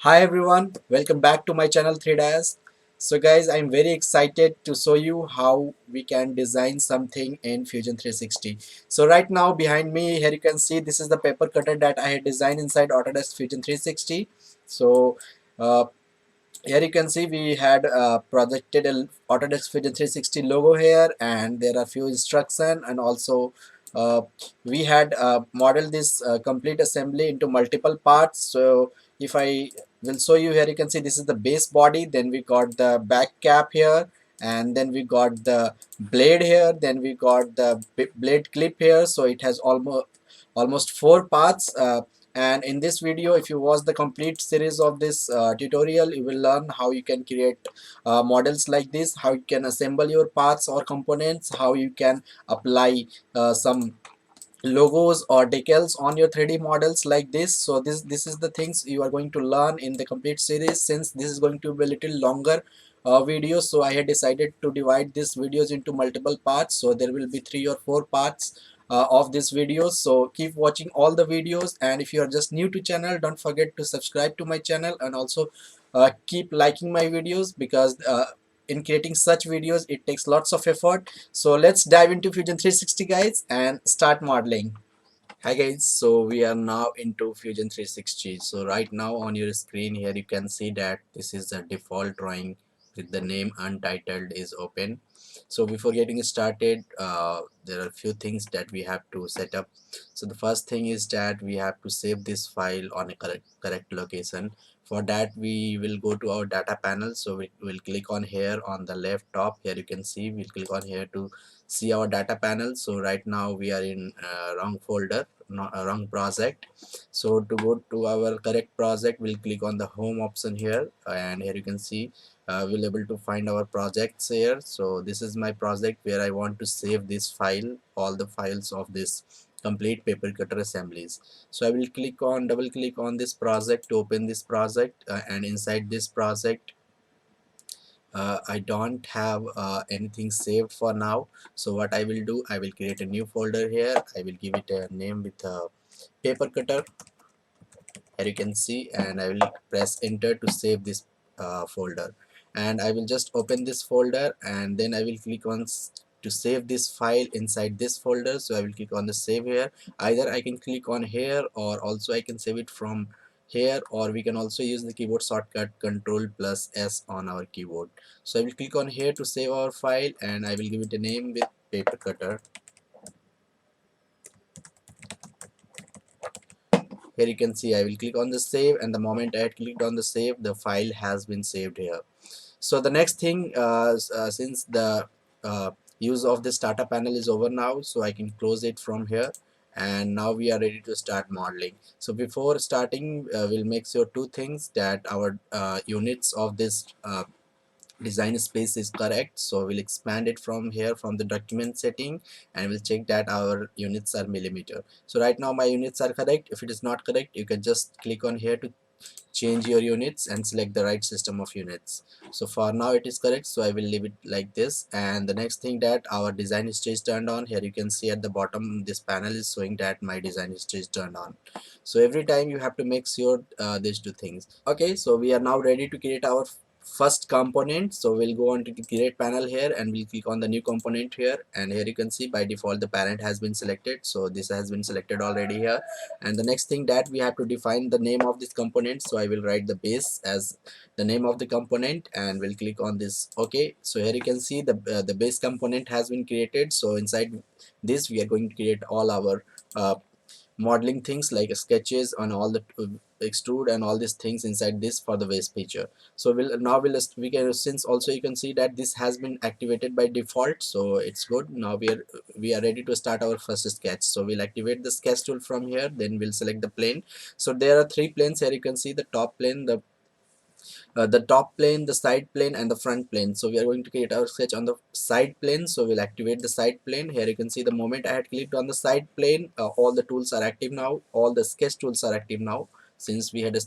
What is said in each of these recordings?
Hi everyone, welcome back to my channel 3 Dias. So guys, I'm very excited to show you how we can design something in Fusion 360. So right now behind me here you can see this is the paper cutter that I had designed inside Autodesk Fusion 360. So uh, here you can see we had projected a Autodesk Fusion 360 logo here, and there are few instruction, and also uh, we had modeled this complete assembly into multiple parts. So if I will show you, here you can see this is the base body, then we got the back cap here, and then we got the blade here, then we got the blade clip here. So it has almost four parts, and in this video, if you watch the complete series of this tutorial, you will learn how you can create models like this, how you can assemble your parts or components, how you can apply some logos or decals on your 3D models like this. So this is the things you are going to learn in the complete series. Since this is going to be a little longer video, so I had decided to divide these videos into multiple parts. So there will be 3 or 4 parts of this video. So keep watching all the videos, and if you are just new to channel, don't forget to subscribe to my channel, and also keep liking my videos, because in creating such videos it takes lots of effort. So let's dive into Fusion 360 guys and start modeling. Hi guys, so we are now into Fusion 360. So right now on your screen here you can see that this is the default drawing with the name untitled is open. So before getting started, there are a few things that we have to set up. So the first thing is that we have to save this file on a correct location. For that we will go to our data panel. So we will click on here on the left top. Here you can see we'll click on here to see our data panel. So right now we are in wrong folder, not a wrong project. So to go to our correct project, we'll click on the home option here, and here you can see we'll able to find our projects here. So this is my project where I want to save this file, all the files of this complete paper cutter assemblies. So I will double click on this project to open this project, and inside this project I don't have anything saved for now. So what I will do, I will create a new folder here. I will give it a name with a paper cutter, here you can see, and I will press enter to save this folder, and I will just open this folder, and then I will click on to save this file inside this folder. So I will click on the save here. Either I can click on here, or also I can save it from here, or we can also use the keyboard shortcut Control plus S on our keyboard. So I will click on here to save our file, and I will give it a name with paper cutter. Here you can see I will click on the save, and the moment I had clicked on the save, the file has been saved here. So the next thing, since the use of this data panel is over now, so I can close it from here, and now we are ready to start modeling. So before starting, we'll make sure two things, that our units of this design space is correct. So we'll expand it from here from the document setting, and we'll check that our units are millimeter. So right now my units are correct. If it is not correct, you can just click on here to change your units and select the right system of units. So for now it is correct, so I will leave it like this. And the next thing, that our design stage turned on. Here you can see at the bottom this panel is showing that my design stage turned on. So every time you have to make sure these two things. Okay, so we are now ready to create our first component. So we'll go on to the create panel here, and we'll click on the new component here, and here you can see by default the parent has been selected. So this has been selected already here. And the next thing, that we have to define the name of this component. So I will write the base as the name of the component, and we'll click on this. Okay, so here you can see the base component has been created. So inside this we are going to create all our modeling things like sketches on all the extrude and all these things inside this for the base picture. So we can, since also you can see that this has been activated by default, so it's good. Now we are ready to start our first sketch. So we'll activate the sketch tool from here, then we'll select the plane. So there are three planes here. You can see the top plane, the top plane, the side plane, and the front plane. So we are going to create our sketch on the side plane. So we'll activate the side plane. Here you can see the moment I had clicked on the side plane, all the tools are active now, all the sketch tools are active now, since we had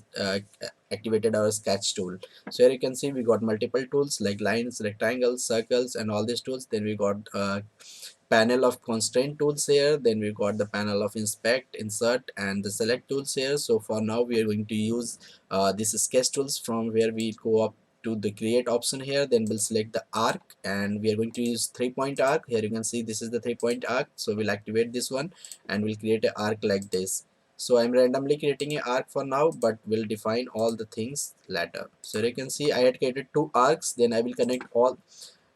activated our sketch tool. So here you can see we got multiple tools like lines, rectangles, circles, and all these tools. Then we got panel of constraint tools here, then we got the panel of inspect, insert, and the select tools here. So for now we are going to use this sketch tools, from where we go up to the create option here, then we'll select the arc, and we are going to use 3-point arc. Here you can see this is the 3-point arc, so we'll activate this one and we'll create an arc like this. So I'm randomly creating an arc for now, but we'll define all the things later. So you can see I had created 2 arcs, then I will connect all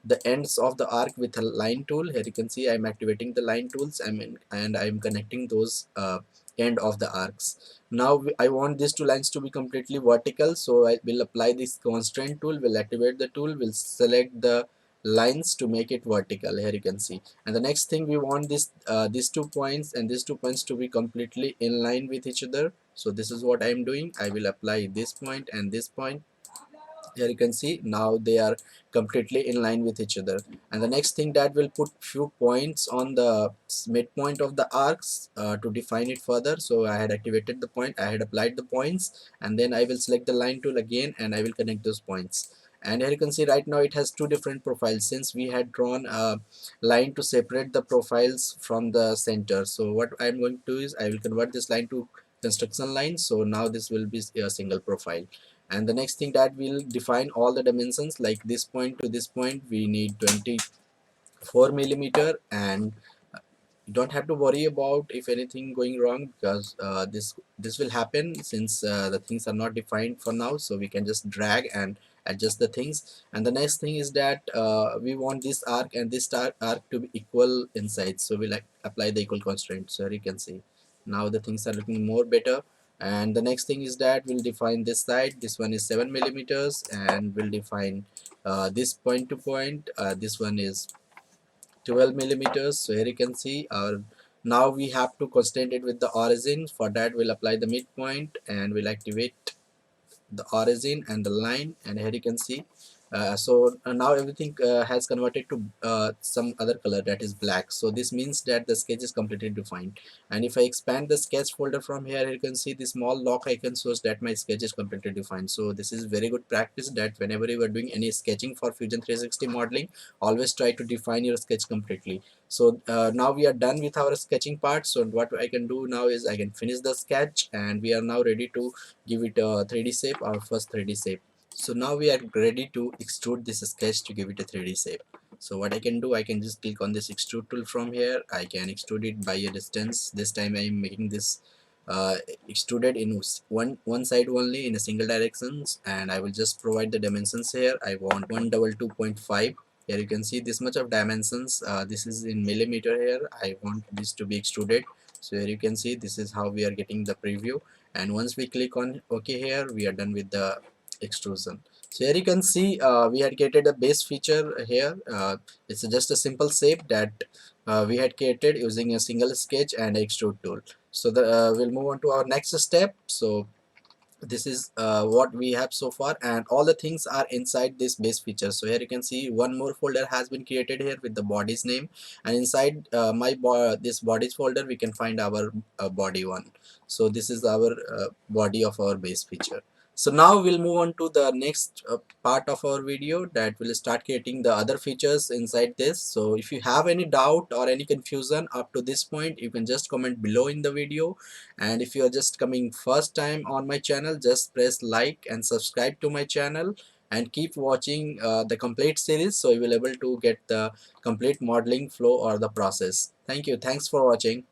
the ends of the arc with a line tool. Here you can see I'm activating the line tools, and I'm connecting those end of the arcs. Now I want these 2 lines to be completely vertical, so I will apply this constraint tool, will activate the tool, will select the lines to make it vertical. Here you can see, and the next thing we want this these 2 points and these 2 points to be completely in line with each other. So this is what I'm doing. I will apply this point and this point. Here you can see now they are completely in line with each other. And the next thing, that will put few points on the midpoint of the arcs to define it further. So I had activated the point, I had applied the points, and then I will select the line tool again and I will connect those points. And here you can see right now it has 2 different profiles, since we had drawn a line to separate the profiles from the center. So what I'm going to do is I will convert this line to construction line, so now this will be a single profile. And the next thing, that will define all the dimensions, like this point to this point we need 24 millimeter, and you don't have to worry about if anything going wrong, because this will happen since the things are not defined for now, so we can just drag and adjust the things. And the next thing is that we want this arc and this arc to be equal inside, so we'll apply the equal constraint. So you can see now the things are looking more better. And the next thing is that we'll define this side, this one is 7 millimeters, and we'll define this point to point, this one is 12 millimeters. So here you can see our, now we have to constrain it with the origin. For that we'll apply the midpoint and we'll activate the origin and the line, and here you can see now everything has converted to some other color, that is black. So this means that the sketch is completely defined. And if I expand the sketch folder from here, you can see the small lock icon shows that my sketch is completely defined. So this is very good practice, that whenever you are doing any sketching for Fusion 360 modeling, always try to define your sketch completely. So now we are done with our sketching part. So what I can do now is I can finish the sketch, and we are now ready to give it a 3D shape, our first 3D shape. So now we are ready to extrude this sketch to give it a 3D shape. So what I can do, I can just click on this extrude tool from here. I can extrude it by a distance. This time I am making this uh, extruded in one side only, in a single directions, and I will just provide the dimensions here. I want 122.5. Here you can see this much of dimensions. This is in millimeter here. I want this to be extruded. So here you can see this is how we are getting the preview. And once we click on OK here, we are done with the extrusion. So here you can see we had created a base feature here. It's just a simple shape that we had created using a single sketch and extrude tool. So we'll move on to our next step. So this is what we have so far, and all the things are inside this base feature. So here you can see one more folder has been created here with the body's name, and inside this bodies folder we can find our body one. So this is our body of our base feature. So now we'll move on to the next part of our video, that will start creating the other features inside this. So if you have any doubt or any confusion up to this point, you can just comment below in the video. And if you are just coming first time on my channel, just press like and subscribe to my channel, and keep watching the complete series, so you will able to get the complete modeling flow or the process. Thank you, thanks for watching.